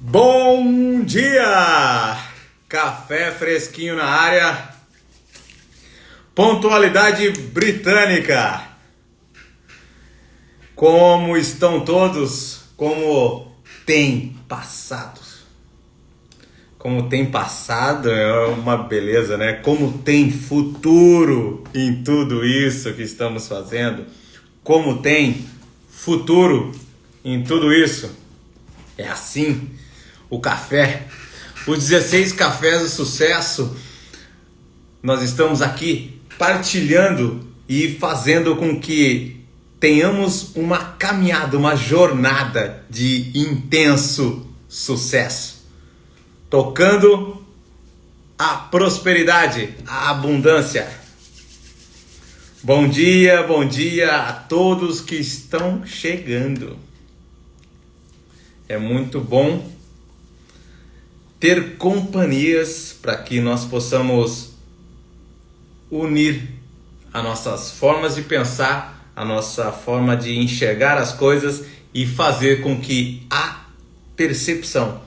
Bom dia! Café fresquinho na área. Pontualidade britânica. Como estão todos? Como tem passado? Como tem passado é uma beleza, né? Como tem futuro em tudo isso que estamos fazendo? Como tem futuro em tudo isso? É assim. O café, os 16 cafés do sucesso, nós estamos aqui partilhando e fazendo com que tenhamos uma caminhada, uma jornada de intenso sucesso, tocando a prosperidade, a abundância. Bom dia a todos que estão chegando. É muito bom ter companhias para que nós possamos unir as nossas formas de pensar, a nossa forma de enxergar as coisas e fazer com que a percepção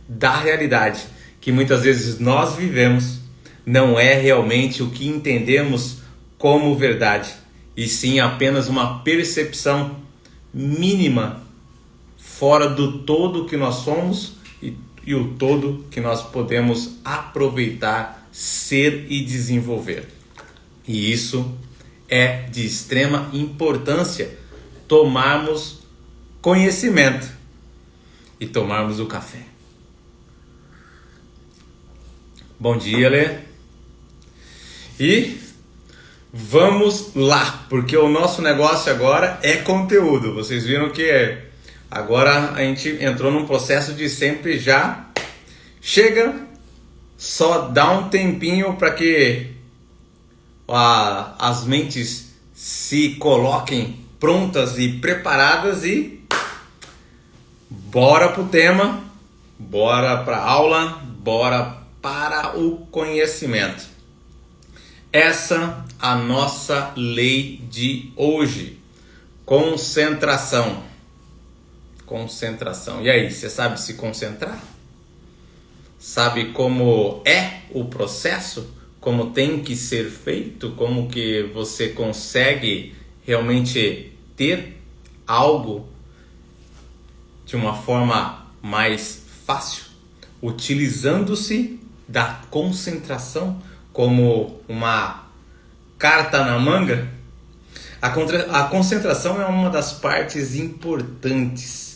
da realidade que muitas vezes nós vivemos não é realmente o que entendemos como verdade, e sim apenas uma percepção mínima fora do todo que nós somos e o todo que nós podemos aproveitar, ser e desenvolver. E isso é de extrema importância, tomarmos conhecimento e tomarmos o café. Bom dia, Lê. E vamos lá, porque o nosso negócio agora é conteúdo. Vocês viram que agora a gente entrou num processo de sempre já chega, só dá um tempinho para que as mentes se coloquem prontas e preparadas e bora pro tema, bora pra aula, bora para o conhecimento. Essa a nossa lei de hoje, concentração. Concentração. E aí, você sabe se concentrar? Sabe como é o processo? Como tem que ser feito? Como que você consegue realmente ter algo de uma forma mais fácil? Utilizando-se da concentração como uma carta na manga? A concentração é uma das partes importantes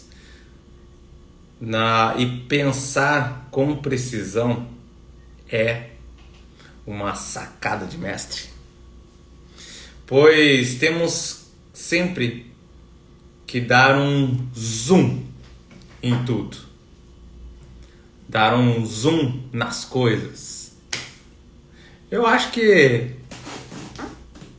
e pensar com precisão é uma sacada de mestre, pois temos sempre que dar um zoom em tudo, dar um zoom nas coisas. Eu acho que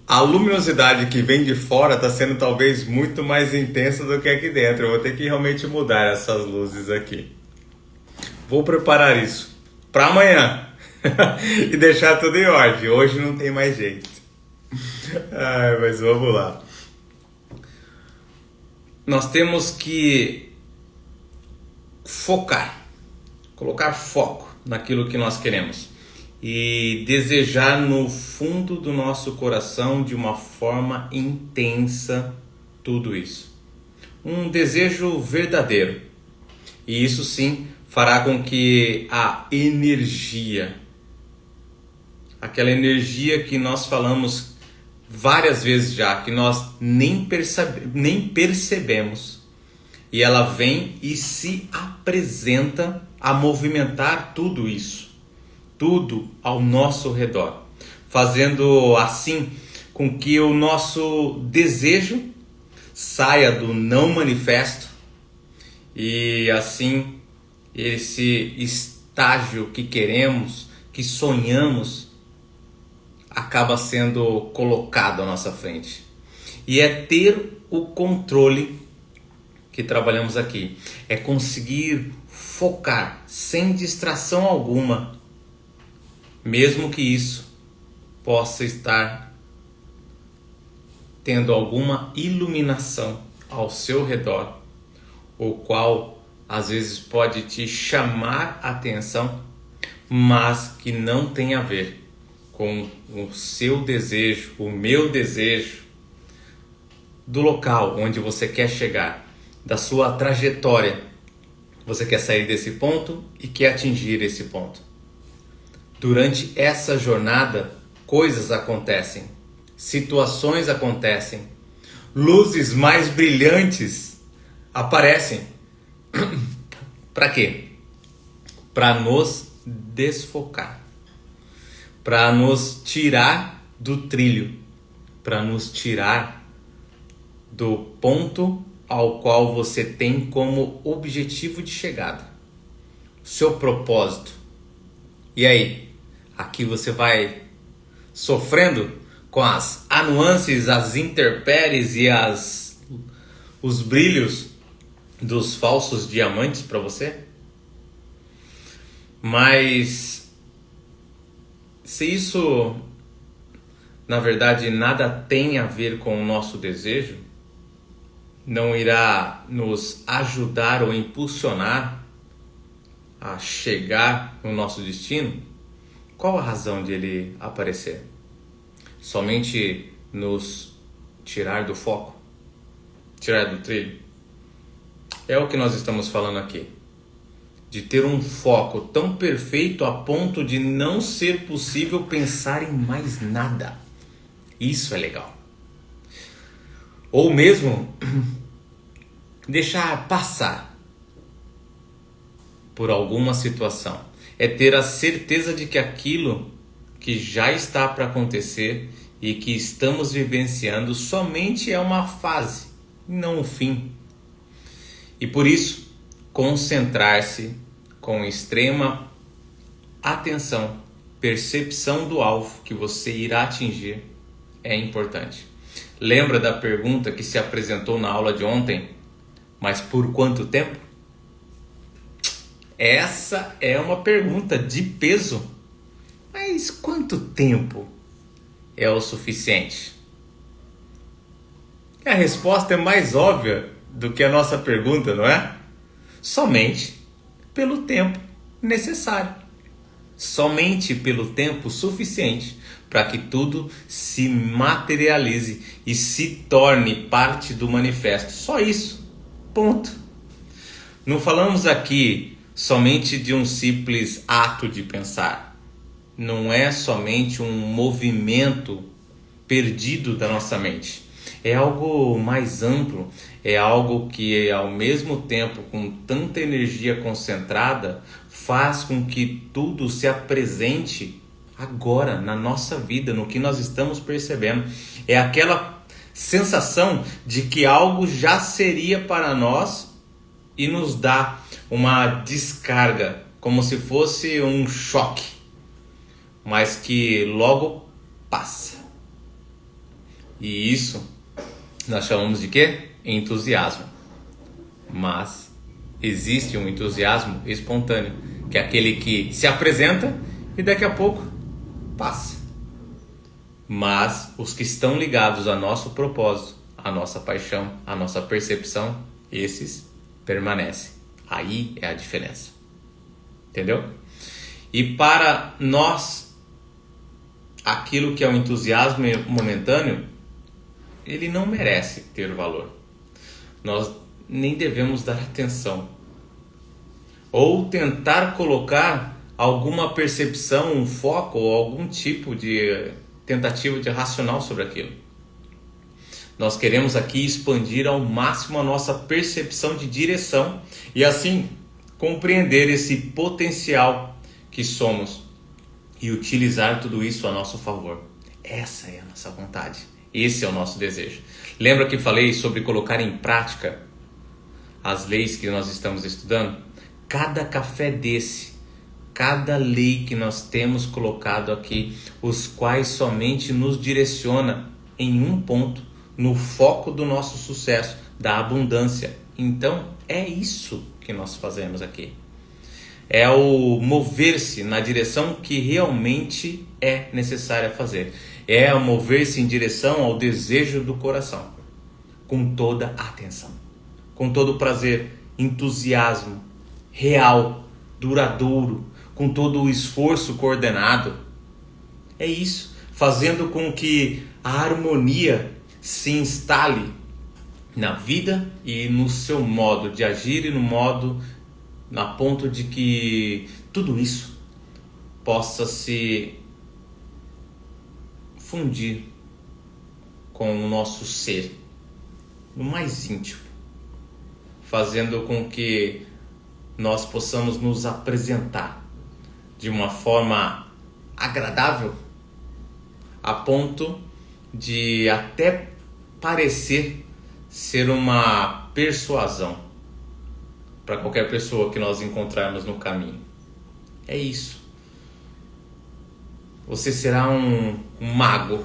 a luminosidade que vem de fora está sendo talvez muito mais intensa do que aqui dentro. Eu vou ter que realmente mudar essas luzes aqui. Vou preparar isso para amanhã e deixar tudo em ordem. Hoje não tem mais jeito. Mas vamos lá. Nós temos que focar, colocar foco naquilo que nós queremos e desejar no fundo do nosso coração de uma forma intensa tudo isso. Um desejo verdadeiro. E isso sim fará com que a energia, aquela energia que nós falamos várias vezes já, que nós nem percebemos, e ela vem e se apresenta a movimentar tudo isso, tudo ao nosso redor, fazendo assim com que o nosso desejo saia do não manifesto e assim esse estágio que queremos, que sonhamos, acaba sendo colocado à nossa frente. E é ter o controle que trabalhamos aqui, é conseguir focar sem distração alguma, mesmo que isso possa estar tendo alguma iluminação ao seu redor, o qual às vezes pode te chamar a atenção, mas que não tem a ver com o seu desejo, o meu desejo, do local onde você quer chegar, da sua trajetória. Você quer sair desse ponto e quer atingir esse ponto. Durante essa jornada, coisas acontecem, situações acontecem, luzes mais brilhantes aparecem. Para quê? Para nos desfocar, para nos tirar do trilho, para nos tirar do ponto ao qual você tem como objetivo de chegada, seu propósito. E aí, aqui você vai sofrendo com as nuances, as intempéries e os brilhos dos falsos diamantes para você? Mas se isso, na verdade, nada tem a ver com o nosso desejo, não irá nos ajudar ou impulsionar a chegar no nosso destino, qual a razão de ele aparecer? Somente nos tirar do foco? Tirar do trilho? É o que nós estamos falando aqui. De ter um foco tão perfeito a ponto de não ser possível pensar em mais nada. Isso é legal. Ou mesmo deixar passar por alguma situação. É ter a certeza de que aquilo que já está para acontecer e que estamos vivenciando somente é uma fase, não um fim. E por isso, concentrar-se com extrema atenção, percepção do alvo que você irá atingir é importante. Lembra da pergunta que se apresentou na aula de ontem? Mas por quanto tempo? Essa é uma pergunta de peso. Mas quanto tempo é o suficiente? A resposta é mais óbvia do que a nossa pergunta, não é? Somente pelo tempo necessário. Somente pelo tempo suficiente para que tudo se materialize e se torne parte do manifesto. Só isso. Ponto. Não falamos aqui somente de um simples ato de pensar. Não é somente um movimento perdido da nossa mente. É algo mais amplo, é algo que ao mesmo tempo, com tanta energia concentrada, faz com que tudo se apresente agora, na nossa vida, no que nós estamos percebendo. É aquela sensação de que algo já seria para nós e nos dá uma descarga, como se fosse um choque, mas que logo passa. E isso nós chamamos de quê? Entusiasmo. Mas existe um entusiasmo espontâneo, que é aquele que se apresenta e daqui a pouco passa. Mas os que estão ligados ao nosso propósito, à nossa paixão, à nossa percepção, esses permanecem. Aí é a diferença. Entendeu? E para nós, aquilo que é o entusiasmo momentâneo, ele não merece ter valor. Nós nem devemos dar atenção. Ou tentar colocar alguma percepção, um foco ou algum tipo de tentativa de racional sobre aquilo. Nós queremos aqui expandir ao máximo a nossa percepção de direção e assim compreender esse potencial que somos e utilizar tudo isso a nosso favor. Essa é a nossa vontade. Esse é o nosso desejo. Lembra que falei sobre colocar em prática as leis que nós estamos estudando? Cada café desse, cada lei que nós temos colocado aqui, os quais somente nos direciona em um ponto, no foco do nosso sucesso, da abundância. Então, é isso que nós fazemos aqui. É o mover-se na direção que realmente é necessário fazer. É o mover-se em direção ao desejo do coração, com toda a atenção, com todo o prazer entusiasmo real, duradouro, com todo o esforço coordenado. É isso, fazendo com que a harmonia se instale na vida e no seu modo de agir e no modo, a ponto de que tudo isso possa se fundir com o nosso ser, no mais íntimo, fazendo com que nós possamos nos apresentar de uma forma agradável, a ponto de até parecer ser uma persuasão para qualquer pessoa que nós encontrarmos no caminho. É isso. Você será um mago.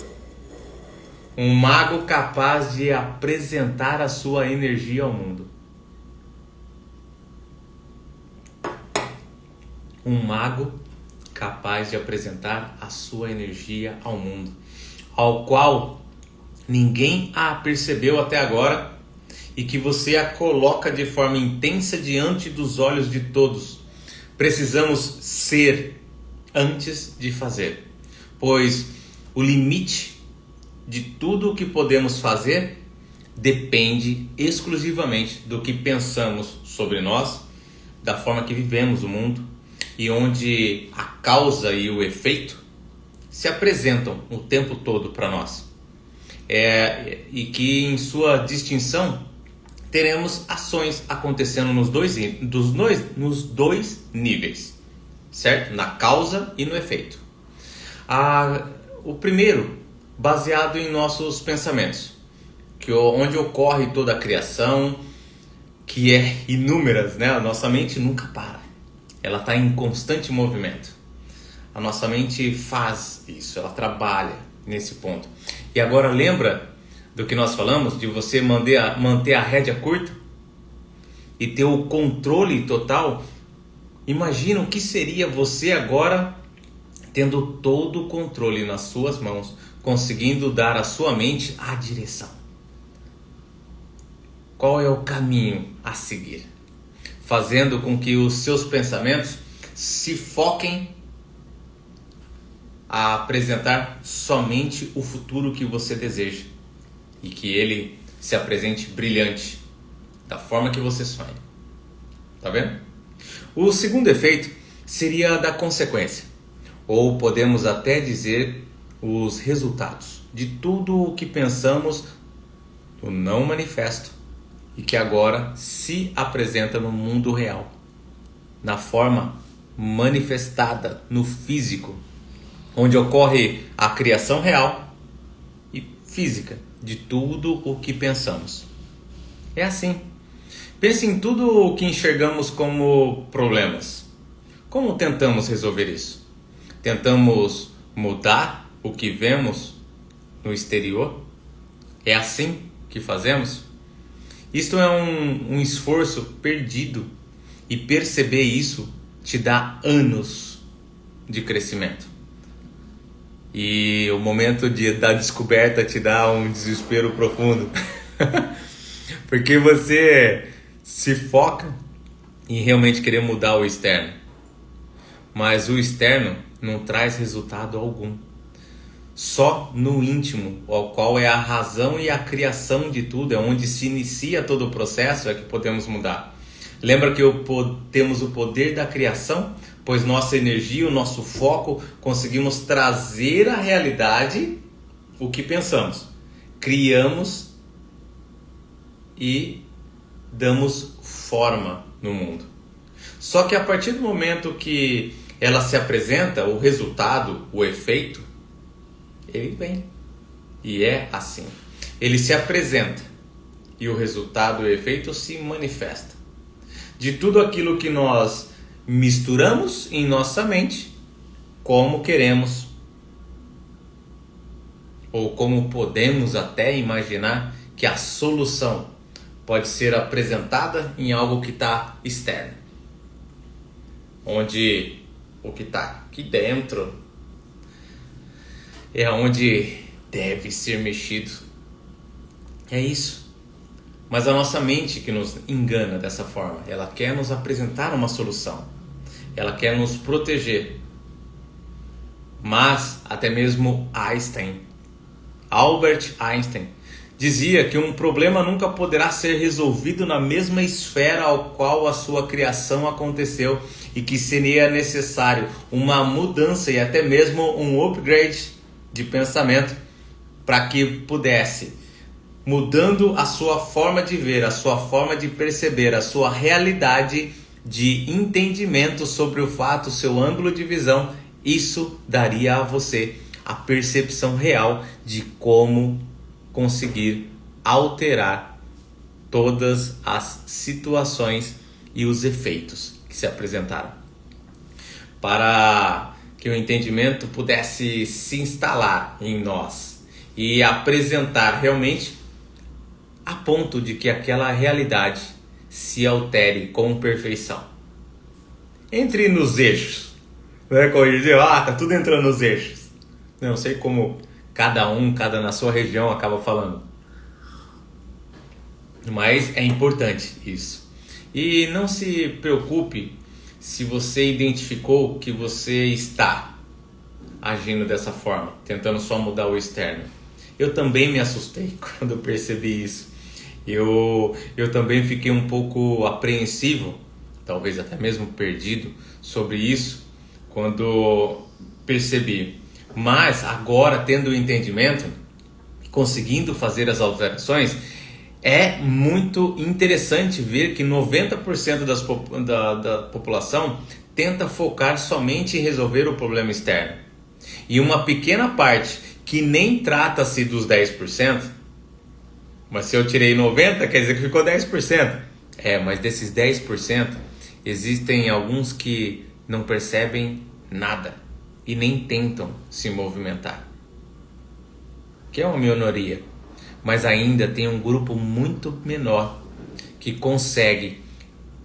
Um mago capaz de apresentar a sua energia ao mundo. Um mago capaz de apresentar a sua energia ao mundo, ao qual ninguém a percebeu até agora e que você a coloca de forma intensa diante dos olhos de todos. Precisamos ser antes de fazer, pois o limite de tudo o que podemos fazer depende exclusivamente do que pensamos sobre nós, da forma que vivemos o mundo, e onde a causa e o efeito se apresentam o tempo todo para nós. E que em sua distinção teremos ações acontecendo nos dois níveis, certo? Na causa e no efeito. O primeiro, baseado em nossos pensamentos, onde ocorre toda a criação, que é inúmeras, né? A nossa mente nunca para. Ela está em constante movimento. A nossa mente faz isso, ela trabalha nesse ponto. E agora lembra do que nós falamos, de você manter a rédea curta e ter o controle total? Imagina o que seria você agora tendo todo o controle nas suas mãos, conseguindo dar à sua mente a direção. Qual é o caminho a seguir? Fazendo com que os seus pensamentos se foquem a apresentar somente o futuro que você deseja e que ele se apresente brilhante da forma que você sonha. Tá vendo? O segundo efeito seria da consequência, ou podemos até dizer os resultados de tudo o que pensamos no não manifesto e que agora se apresenta no mundo real, na forma manifestada no físico, onde ocorre a criação real e física de tudo o que pensamos. É assim. Pense em tudo o que enxergamos como problemas. Como tentamos resolver isso? Tentamos mudar o que vemos no exterior? É assim que fazemos? Isto é um esforço perdido, e perceber isso te dá anos de crescimento. E o momento da descoberta te dá um desespero profundo. Porque você se foca em realmente querer mudar o externo. Mas o externo não traz resultado algum. Só no íntimo, ao qual é a razão e a criação de tudo, é onde se inicia todo o processo, é que podemos mudar. Lembra que temos o poder da criação? Pois nossa energia, o nosso foco, conseguimos trazer à realidade o que pensamos. Criamos e damos forma no mundo. Só que a partir do momento que ela se apresenta, o resultado, o efeito, ele vem. E é assim. Ele se apresenta e o resultado, o efeito se manifesta. De tudo aquilo que nós misturamos em nossa mente, como queremos, ou como podemos até imaginar que a solução pode ser apresentada em algo que está externo, onde o que está aqui dentro é onde deve ser mexido. É isso. Mas a nossa mente que nos engana dessa forma, ela quer nos apresentar uma solução, ela quer nos proteger. Mas até mesmo Albert Einstein, dizia que um problema nunca poderá ser resolvido na mesma esfera ao qual a sua criação aconteceu e que seria necessário uma mudança e até mesmo um upgrade de pensamento para que pudesse, mudando a sua forma de ver, a sua forma de perceber, a sua realidade de entendimento sobre o fato, seu ângulo de visão, isso daria a você a percepção real de como conseguir alterar todas as situações e os efeitos que se apresentaram. Para que o entendimento pudesse se instalar em nós e apresentar realmente a ponto de que aquela realidade se altere com perfeição. Entre nos eixos. Não é como dizer, tá tudo entrando nos eixos. Não sei como cada na sua região acaba falando. Mas é importante isso. E não se preocupe se você identificou que você está agindo dessa forma, tentando só mudar o externo. Eu também me assustei quando percebi isso. Eu também fiquei um pouco apreensivo, talvez até mesmo perdido sobre isso, quando percebi. Mas agora, tendo o entendimento, conseguindo fazer as alterações, é muito interessante ver que 90% da população tenta focar somente em resolver o problema externo. E uma pequena parte que nem trata-se dos 10%, mas se eu tirei 90%, quer dizer que ficou 10%. Mas desses 10%, existem alguns que não percebem nada e nem tentam se movimentar. Que é uma minoria. Mas ainda tem um grupo muito menor que consegue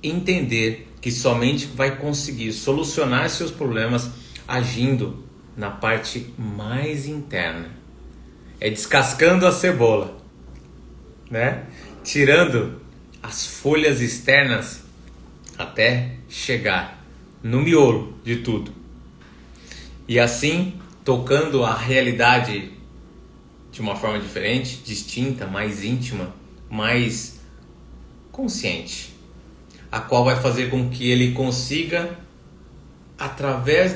entender que somente vai conseguir solucionar seus problemas agindo na parte mais interna. É descascando a cebola, né? Tirando as folhas externas até chegar no miolo de tudo. E assim, tocando a realidade de uma forma diferente, distinta, mais íntima, mais consciente, a qual vai fazer com que ele consiga, através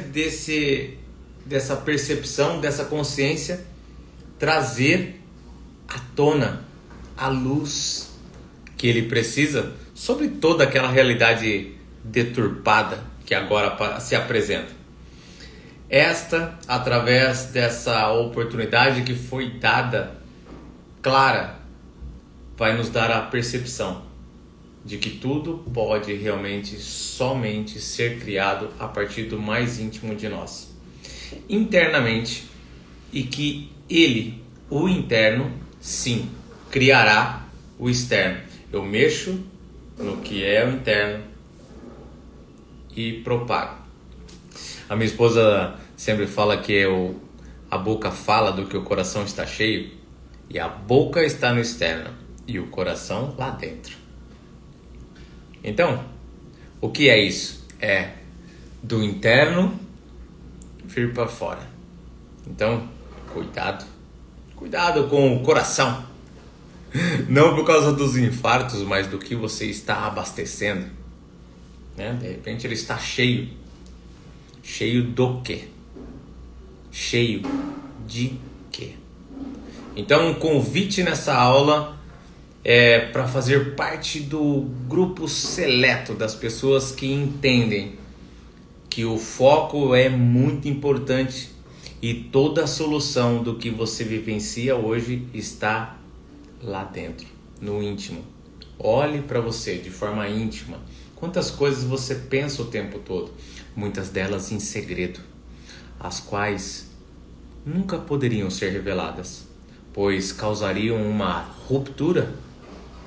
dessa percepção, dessa consciência, trazer à tona a luz que ele precisa sobre toda aquela realidade deturpada que agora se apresenta. Esta, através dessa oportunidade que foi dada, clara, vai nos dar a percepção de que tudo pode realmente somente ser criado a partir do mais íntimo de nós, internamente, e que ele, o interno, sim, criará o externo. Eu mexo no que é o interno e propago. A minha esposa sempre fala que a boca fala do que o coração está cheio, e a boca está no externo e o coração lá dentro. Então, o que é isso? É do interno vir para fora. Então, cuidado com o coração. Não por causa dos infartos, mas do que você está abastecendo, né? De repente ele está cheio. Cheio do quê? Cheio de quê? Então, um convite nessa aula é para fazer parte do grupo seleto das pessoas que entendem que o foco é muito importante e toda a solução do que você vivencia hoje está lá dentro, no íntimo. Olhe para você de forma íntima. Quantas coisas você pensa o tempo todo? Muitas delas em segredo, as quais nunca poderiam ser reveladas, pois causariam uma ruptura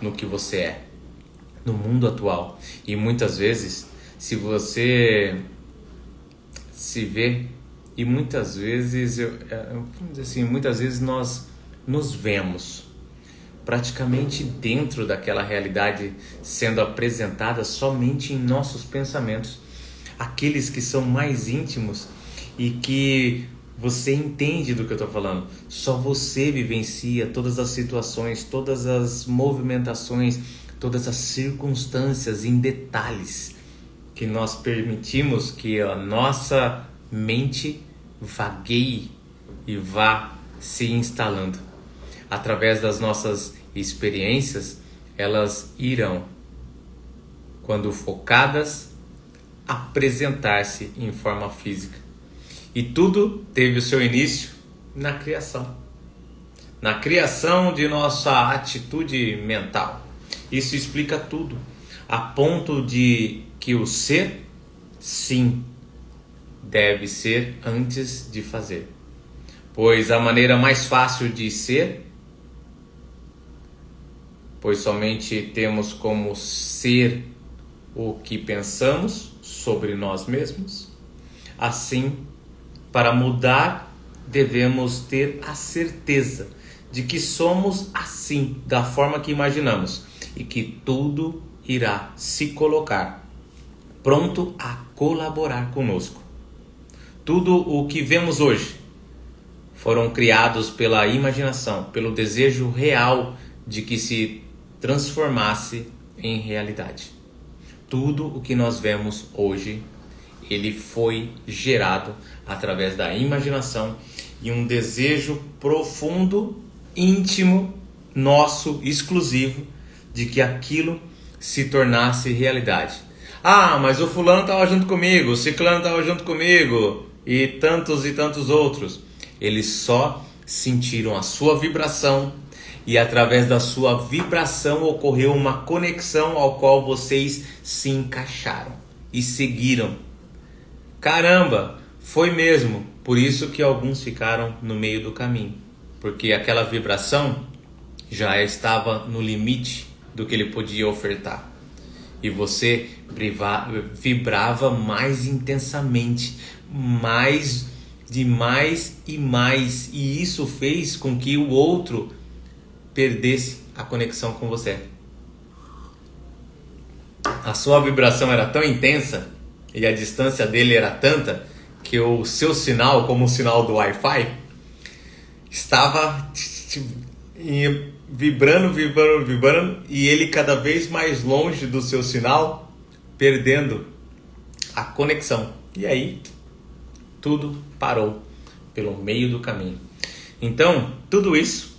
no que você é, no mundo atual. E muitas vezes, se você se vê, e muitas vezes, vamos dizer assim, muitas vezes nós nos vemos, praticamente dentro daquela realidade sendo apresentada somente em nossos pensamentos, aqueles que são mais íntimos e que você entende do que eu estou falando. Só você vivencia todas as situações, todas as movimentações, todas as circunstâncias em detalhes que nós permitimos que a nossa mente vagueie e vá se instalando. Através das nossas experiências, elas irão, quando focadas, apresentar-se em forma física. E tudo teve o seu início na criação. Na criação de nossa atitude mental. Isso explica tudo. A ponto de que o ser, sim, deve ser antes de fazer. Pois a maneira mais fácil de ser, pois somente temos como ser o que pensamos sobre nós mesmos. Assim, para mudar, devemos ter a certeza de que somos assim, da forma que imaginamos, e que tudo irá se colocar pronto a colaborar conosco. Tudo o que vemos hoje foram criados pela imaginação, pelo desejo real de que se transformasse em realidade. Tudo o que nós vemos hoje, ele foi gerado através da imaginação e um desejo profundo, íntimo, nosso, exclusivo, de que aquilo se tornasse realidade. Ah, mas o fulano estava junto comigo, o ciclano estava junto comigo e tantos outros. Eles só sentiram a sua vibração e através da sua vibração ocorreu uma conexão ao qual vocês se encaixaram e seguiram. Caramba, foi mesmo. Por isso que alguns ficaram no meio do caminho, porque aquela vibração já estava no limite do que ele podia ofertar. E você vibrava mais intensamente, mais e mais. E isso fez com que o outro perdesse a conexão com você. A sua vibração era tão intensa e a distância dele era tanta que o seu sinal, como o sinal do Wi-Fi, estava vibrando e ele cada vez mais longe do seu sinal, perdendo a conexão. E aí tudo parou pelo meio do caminho. Então, tudo isso,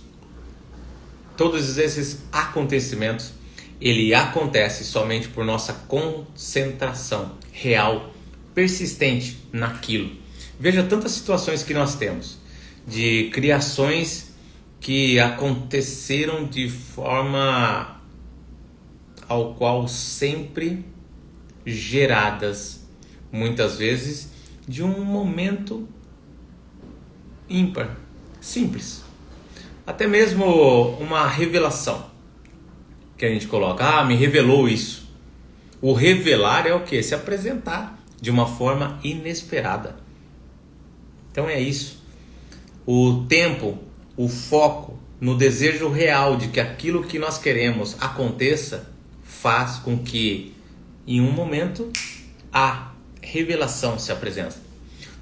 todos esses acontecimentos, ele acontece somente por nossa concentração real, persistente naquilo. Veja tantas situações que nós temos, de criações que aconteceram de forma ao qual sempre geradas, muitas vezes de um momento ímpar, simples. Até mesmo uma revelação que a gente coloca, me revelou isso. O revelar é o quê? Se apresentar de uma forma inesperada. Então é isso. O tempo, o foco no desejo real de que aquilo que nós queremos aconteça, faz com que em um momento a revelação se apresente.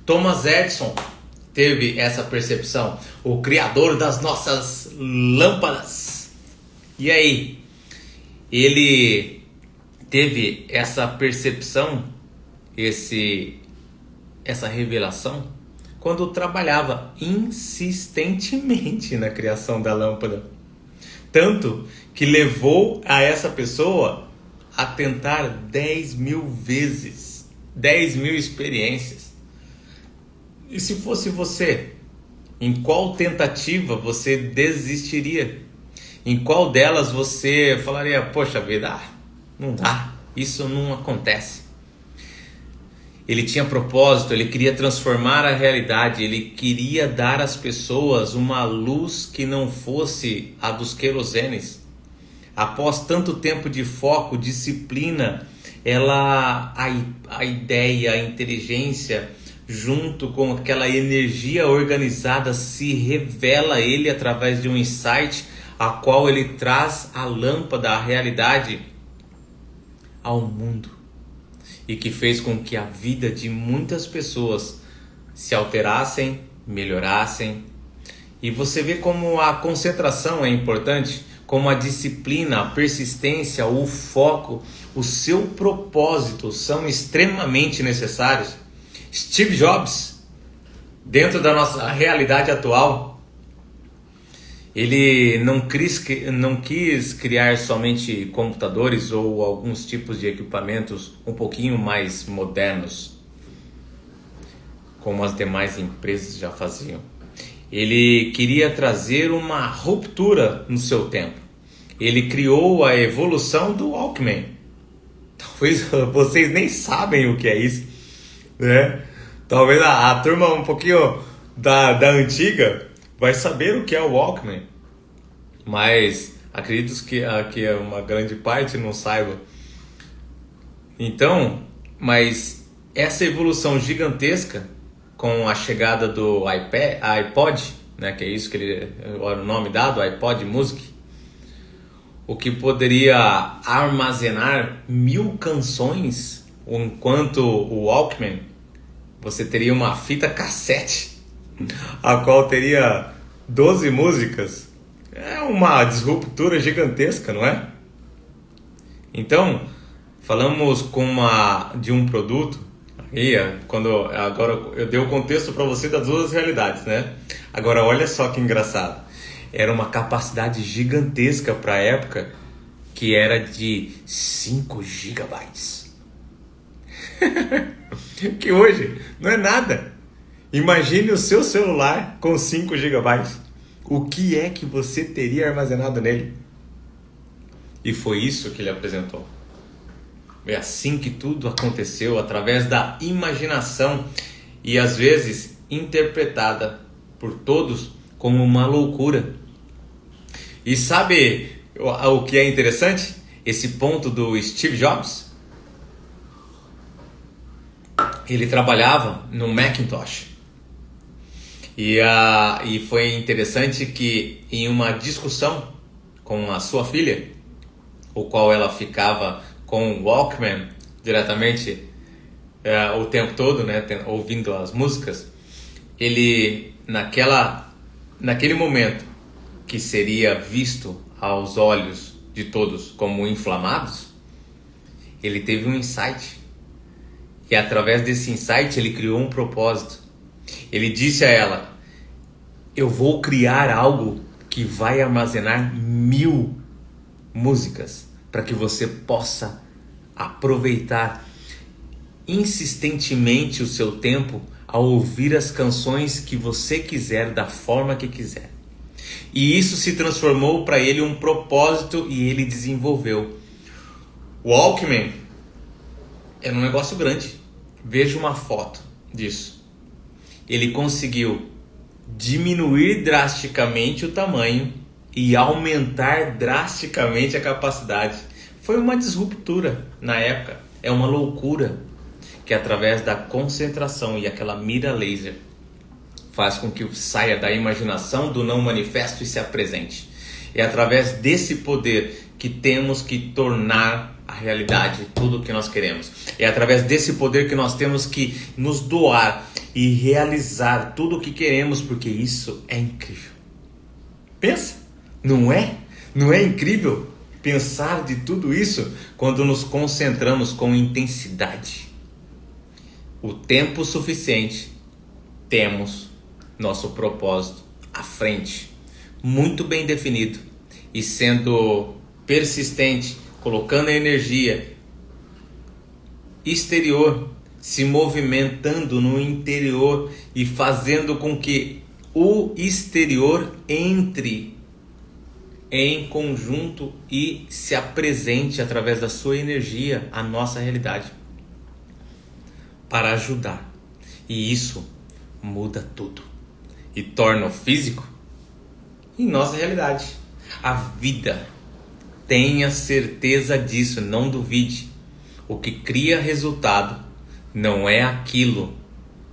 Thomas Edison teve essa percepção, o criador das nossas lâmpadas. E aí, ele teve essa percepção, essa revelação, quando trabalhava insistentemente na criação da lâmpada. Tanto que levou a essa pessoa a tentar 10.000 vezes, 10.000 experiências. E se fosse você, em qual tentativa você desistiria? Em qual delas você falaria, poxa vida, não dá, isso não acontece? Ele tinha propósito, ele queria transformar a realidade, ele queria dar às pessoas uma luz que não fosse a dos querosenes. Após tanto tempo de foco, disciplina, a ideia, a inteligência, junto com aquela energia organizada, se revela a ele através de um insight, a qual ele traz a lâmpada, a realidade ao mundo, e que fez com que a vida de muitas pessoas se alterassem, melhorassem. E você vê como a concentração é importante, como a disciplina, a persistência, o foco, o seu propósito são extremamente necessários. Steve Jobs, dentro da nossa realidade atual, ele não quis criar somente computadores ou alguns tipos de equipamentos um pouquinho mais modernos, como as demais empresas já faziam. Ele queria trazer uma ruptura no seu tempo. Ele criou a evolução do Walkman. Talvez vocês nem sabem o que é isso, né? Talvez a turma um pouquinho da antiga vai saber o que é o Walkman, mas acredito que uma grande parte não saiba. Então, mas essa evolução gigantesca com a chegada do iPod, né, que é isso que o nome dado, iPod Music, o que poderia armazenar 1000 canções, enquanto o Walkman, você teria uma fita cassete, a qual teria 12 músicas. É uma disruptura gigantesca, não é? Então, falamos de um produto. Agora eu dei o contexto para você das duas realidades, né? Agora olha só que engraçado. Era uma capacidade gigantesca para a época, que era de 5 gigabytes. Que hoje não é nada. Imagine o seu celular com 5 gigabytes. O que é que você teria armazenado nele? E foi isso que ele apresentou. É assim que tudo aconteceu, através da imaginação e às vezes interpretada por todos como uma loucura. E sabe o que é interessante? Esse ponto do Steve Jobs. Ele trabalhava no Macintosh. E foi interessante que em uma discussão com a sua filha, o qual ela ficava com o Walkman diretamente o tempo todo, né, ouvindo as músicas, ele naquele momento que seria visto aos olhos de todos como inflamados, ele teve um insight, e através desse insight ele criou um propósito. Ele disse a ela: eu vou criar algo que vai armazenar 1000 músicas para que você possa aproveitar insistentemente o seu tempo a ouvir as canções que você quiser, da forma que quiser. E isso se transformou para ele um propósito, e ele desenvolveu. O Walkman era um negócio grande. Veja uma foto disso. Ele conseguiu diminuir drasticamente o tamanho e aumentar drasticamente a capacidade. Foi uma disruptura na época. É uma loucura que através da concentração e aquela mira laser faz com que saia da imaginação, do não manifesto, e se apresente. É através desse poder que temos que tornar a realidade tudo o que nós queremos. É através desse poder que nós temos que nos doar e realizar tudo o que queremos, porque isso é incrível. Pensa, não é? Não é incrível pensar de tudo isso quando nos concentramos com intensidade? O tempo suficiente, temos nosso propósito à frente, muito bem definido, e sendo persistente, colocando a energia exterior, se movimentando no interior e fazendo com que o exterior entre em conjunto e se apresente através da sua energia à nossa realidade, para ajudar. E isso muda tudo e torna o físico em nossa realidade. A vida, tenha certeza disso, não duvide. O que cria resultado não é aquilo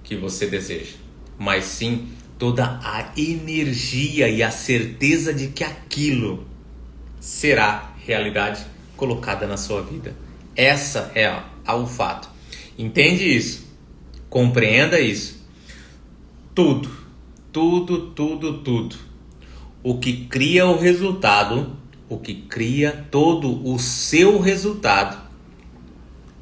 que você deseja, mas sim toda a energia e a certeza de que aquilo será realidade colocada na sua vida. Essa é o fato. Entende isso? Compreenda isso. Tudo. O que cria o resultado, o que cria todo o seu resultado,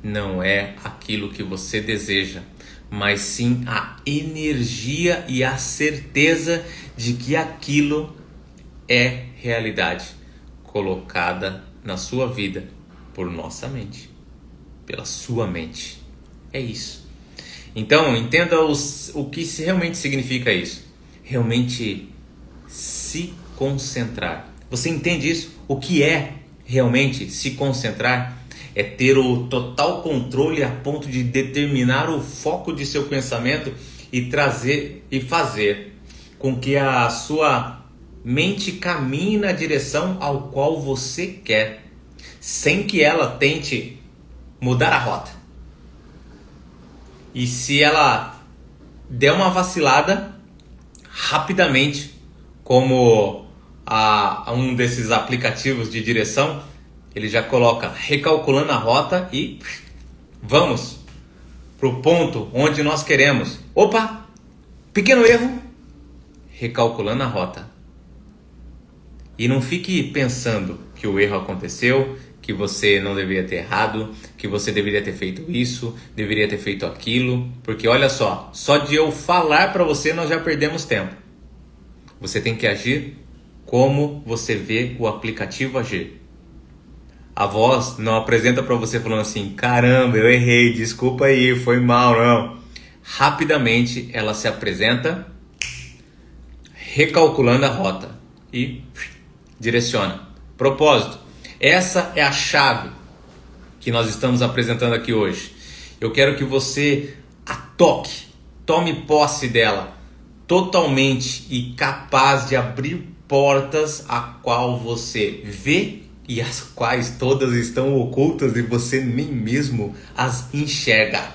não é aquilo que você deseja, mas sim a energia e a certeza de que aquilo é realidade colocada na sua vida por nossa mente, pela sua mente. É isso. Então, entenda o que realmente significa isso. Realmente se concentrar. Você entende isso? O que é realmente se concentrar? É ter o total controle a ponto de determinar o foco de seu pensamento e trazer e fazer com que a sua mente caminhe na direção ao qual você quer, sem que ela tente mudar a rota. E se ela der uma vacilada, rapidamente, como um desses aplicativos de direção, ele já coloca recalculando a rota e vamos para o ponto onde nós queremos. Opa, pequeno erro, recalculando a rota. E não fique pensando que o erro aconteceu, que você não deveria ter errado, que você deveria ter feito isso, deveria ter feito aquilo, porque olha só de eu falar para você nós já perdemos tempo. Você tem que agir como você vê o aplicativo agir. A voz não apresenta para você falando assim, caramba, eu errei, desculpa aí, foi mal, não. Rapidamente ela se apresenta recalculando a rota e direciona. Propósito, essa é a chave que nós estamos apresentando aqui hoje. Eu quero que você a toque, tome posse dela totalmente e capaz de abrir portas a qual você vê e as quais todas estão ocultas e você nem mesmo as enxerga.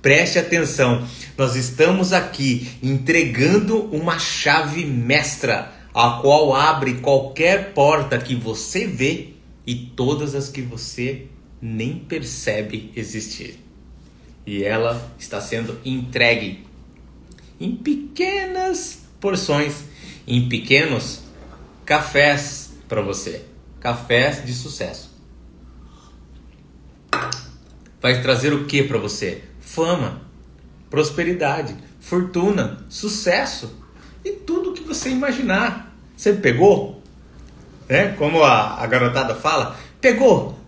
Preste atenção, nós estamos aqui entregando uma chave mestra, a qual abre qualquer porta que você vê e todas as que você nem percebe existir. E ela está sendo entregue em pequenas porções, em pequenos cafés para você. Cafés de sucesso. Vai trazer o que para você? Fama, prosperidade, fortuna, sucesso e tudo que você imaginar. Você pegou? Como a garotada fala, pegou?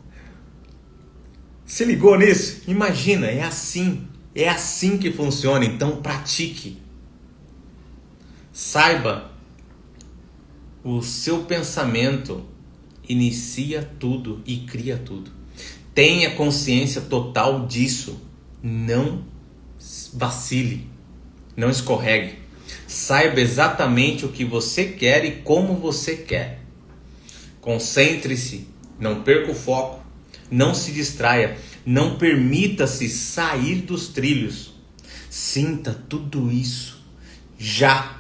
Se ligou nisso? Imagina, é assim que funciona. Então pratique. Saiba, o seu pensamento inicia tudo e cria tudo. Tenha consciência total disso. Não vacile, não escorregue. Saiba exatamente o que você quer e como você quer. Concentre-se, não perca o foco, não se distraia, não permita-se sair dos trilhos. Sinta tudo isso já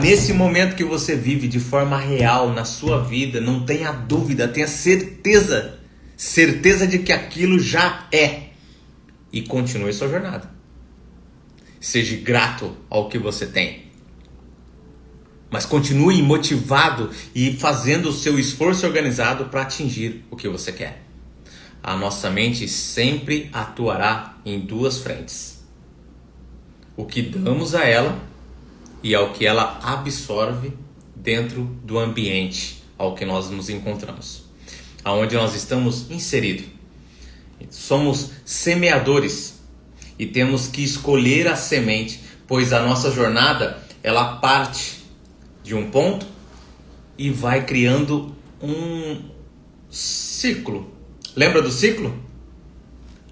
nesse momento que você vive de forma real na sua vida. Não tenha dúvida, tenha certeza de que aquilo já é. E continue sua jornada. Seja grato ao que você tem. Mas continue motivado e fazendo o seu esforço organizado para atingir o que você quer. A nossa mente sempre atuará em duas frentes. O que damos a ela e ao que ela absorve dentro do ambiente ao que nós nos encontramos, aonde nós estamos inseridos. Somos semeadores e temos que escolher a semente, pois a nossa jornada ela parte de um ponto e vai criando um ciclo. Lembra do ciclo?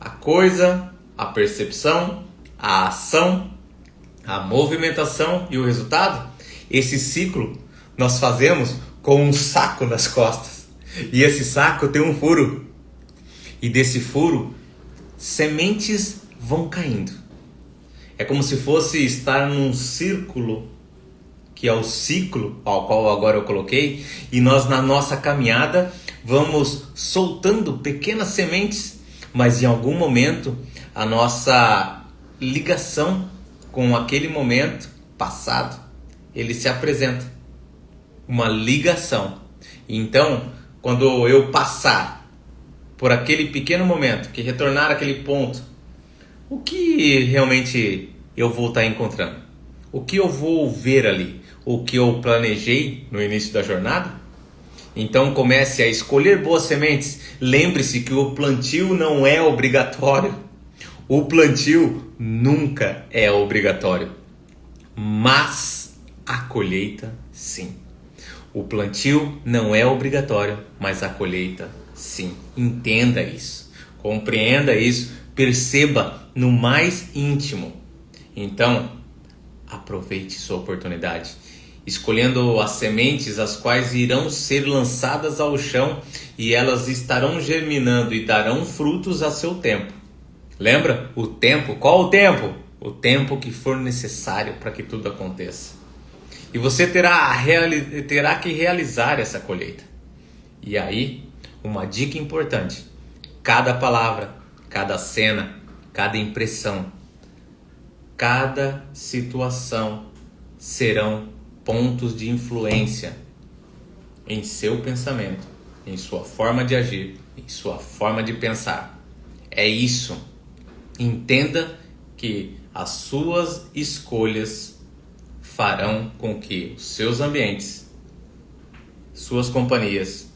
A coisa, a percepção, a ação, a movimentação e o resultado. Esse ciclo nós fazemos com um saco nas costas. E esse saco tem um furo. E desse furo, sementes vão caindo. É como se fosse estar num círculo que é o ciclo ao qual agora eu coloquei, e nós na nossa caminhada vamos soltando pequenas sementes, mas em algum momento a nossa ligação com aquele momento passado, ele se apresenta, uma ligação. Então, quando eu passar por aquele pequeno momento, que retornar àquele ponto, o que realmente eu vou estar encontrando? O que eu vou ver ali? O que eu planejei no início da jornada? Então comece a escolher boas sementes. Lembre-se que o plantio não é obrigatório. O plantio nunca é obrigatório. Mas a colheita sim. O plantio não é obrigatório, mas a colheita sim. Entenda isso. Compreenda isso. Perceba no mais íntimo. Então, aproveite sua oportunidade, escolhendo as sementes as quais irão ser lançadas ao chão e elas estarão germinando e darão frutos a seu tempo. Lembra? O tempo. Qual o tempo? O tempo que for necessário para que tudo aconteça. E você terá que realizar essa colheita. E aí, uma dica importante: cada palavra, cada cena, cada impressão, cada situação serão pontos de influência em seu pensamento, em sua forma de agir, em sua forma de pensar. É isso. Entenda que as suas escolhas farão com que os seus ambientes, suas companhias,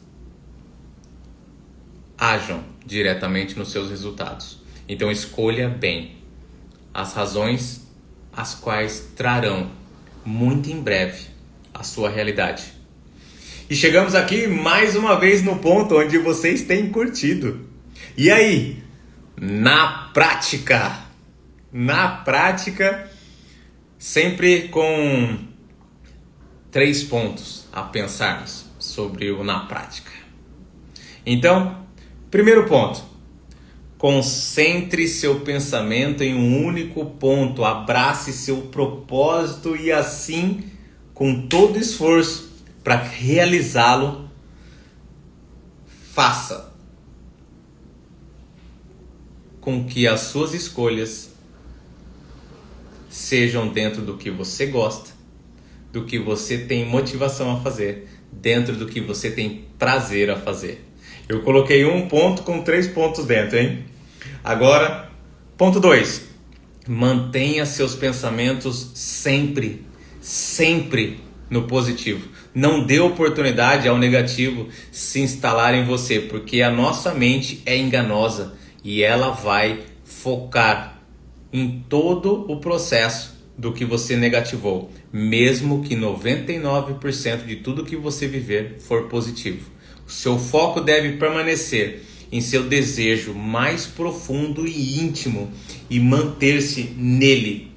ajam diretamente nos seus resultados. Então escolha bem as razões as quais trarão muito em breve a sua realidade. E chegamos aqui mais uma vez no ponto onde vocês têm curtido. E aí? Na prática, sempre com 3 pontos a pensarmos sobre o na prática. Então, primeiro ponto: concentre seu pensamento em um único ponto, abrace seu propósito e assim, com todo esforço para realizá-lo, faça com que as suas escolhas sejam dentro do que você gosta, do que você tem motivação a fazer, dentro do que você tem prazer a fazer. Eu coloquei um ponto com 3 pontos dentro, hein? Agora, ponto 2. Mantenha seus pensamentos sempre no positivo. Não dê oportunidade ao negativo se instalar em você, porque a nossa mente é enganosa e ela vai focar em todo o processo do que você negativou, mesmo que 99% de tudo que você viver for positivo. O seu foco deve permanecer em seu desejo mais profundo e íntimo e manter-se nele,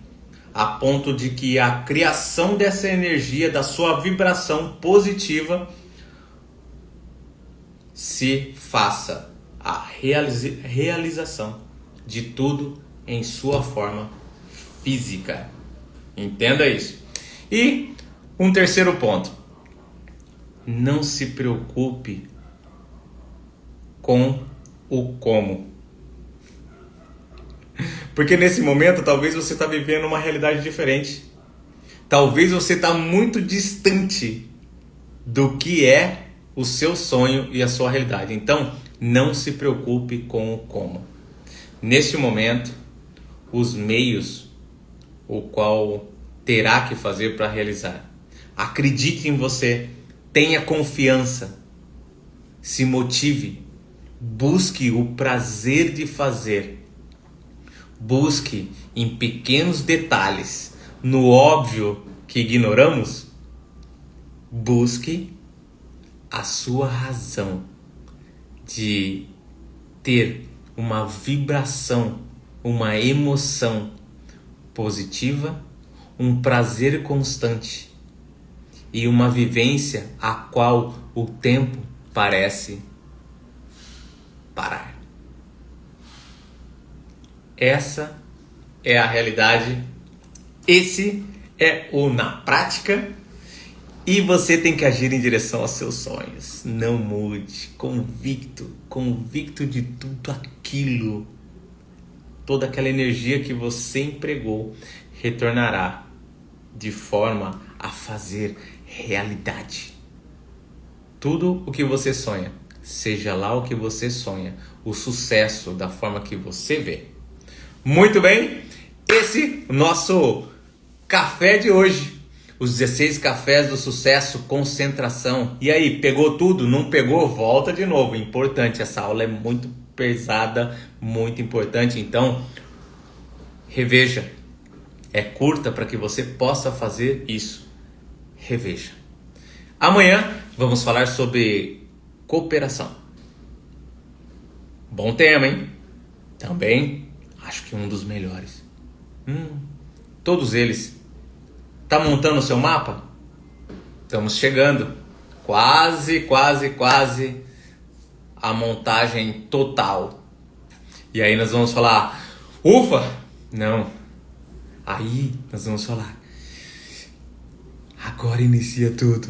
a ponto de que a criação dessa energia, da sua vibração positiva, se faça a realização de tudo em sua forma física. Entenda isso. E um terceiro ponto: não se preocupe com o como. Porque nesse momento talvez você está vivendo uma realidade diferente. Talvez você está muito distante do que é o seu sonho e a sua realidade. Então, não se preocupe com o como. Neste momento, os meios o qual terá que fazer para realizar. Acredite em você, tenha confiança, se motive, busque o prazer de fazer, busque em pequenos detalhes, no óbvio que ignoramos, busque a sua razão de ter uma vibração, uma emoção positiva, um prazer constante e uma vivência a qual o tempo parece parar. Essa é a realidade. Esse é o Na Prática. E você tem que agir em direção aos seus sonhos. Não mude, convicto de tudo aquilo. Toda aquela energia que você empregou retornará de forma a fazer realidade. Tudo o que você sonha, seja lá o que você sonha, o sucesso da forma que você vê. Muito bem, esse nosso café de hoje. Os 16 cafés do sucesso, concentração. E aí, pegou tudo? Não pegou? Volta de novo. Importante, essa aula é muito pesada, muito importante. Então, reveja. É curta para que você possa fazer isso. Reveja. Amanhã vamos falar sobre cooperação. Bom tema, hein? Também acho que um dos melhores. Todos eles. Tá montando o seu mapa? Estamos chegando. Quase a montagem total. E aí nós vamos falar, ufa! Não. Aí nós vamos falar, agora inicia tudo.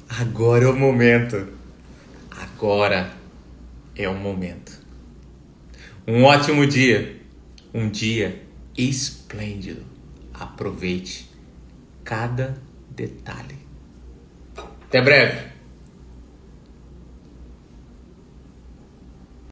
Agora é o momento. Agora é o momento. Um ótimo dia. Um dia esplêndido. Aproveite cada detalhe. Até breve.